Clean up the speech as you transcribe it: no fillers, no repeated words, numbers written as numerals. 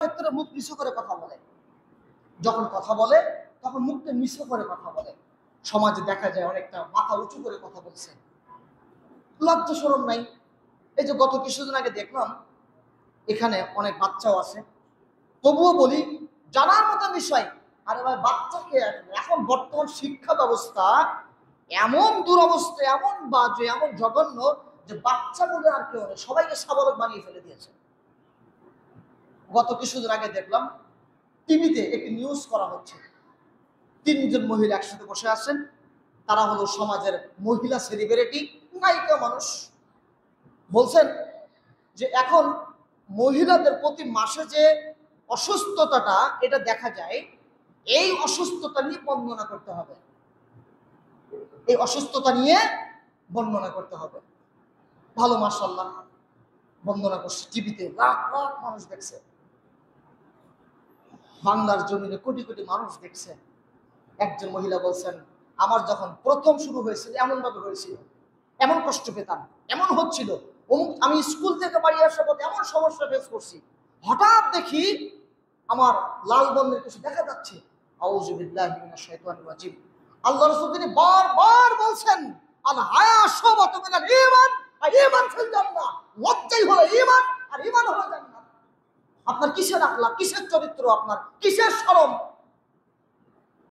ক্ষেত্রে মুখ নিচু করে কথা বলে, যখন কথা বলে তখন মুখটা নিচু করে কথা বলে। সমাজে দেখা যায় অনেকটা মাথা উঁচু করে কথা বলছে, লজ্জা শরম নাই। এই যে গত কিছুদিন আগে দেখলাম এখানে অনেক বাচ্চাও আছে, তবুও বলি জানার মতো বিষয়। আরে ভাই, বাচ্চাকে এখন বর্তমান শিক্ষা ব্যবস্থা এমন দুরবস্থা, এমন বাজে, এমন জঘন্য যে বাচ্চা বলে আর কেউ নেই, সবাইকে সাবলক বানিয়ে ফেলে দিয়েছে। গত কিছুদিন আগে দেখলাম টিভিতে একটি নিউজ করা হচ্ছে, তিনজন মহিলা একসাথে বসে আছেন, তারা হলো সমাজের মহিলা সেলিব্রিটি, নায়িকা মানুষ। বলছেন যে এখন মহিলাদের প্রতি মাসে যে অসুস্থতাটা এটা দেখা যায়, এই অসুস্থতা নিয়ে বর্ণনা করতে হবে, এই অসুস্থতা নিয়ে বর্ণনা করতে হবে। ভালো, মাশাআল্লাহ, বর্ণনা করছে, টিভিতে লাখ লাখ মানুষ দেখছে, বাংলার জমিনে কোটি কোটি মানুষ দেখছে। একজন মহিলা বলছেন, আমার যখন প্রথম শুরু হয়েছিল এমন ভাবে হয়েছিল, এমন কষ্ট পেতাম, এমন হচ্ছিল, আমি স্কুল থেকে বাড়ি আসার পথে এমন সমস্যা ফেস করছি, হঠাৎ দেখি আমার লাল বর্ণের কিছু দেখা যাচ্ছে। আউযু বিল্লাহি মিনাশ শাইতানির রাজিম। আল্লাহ রাসূল তিনি বারবার বলছেন, আল হায়া শুবাতুম মিনাল ঈমান, আর ঈমান ফিল জান্নাহ, লজ্জাই হলো ঈমান আর ঈমান হলো জান্নাত। আপনার কিসের আখলাক, কিসের চরিত্র, আপনার কিসের শরম,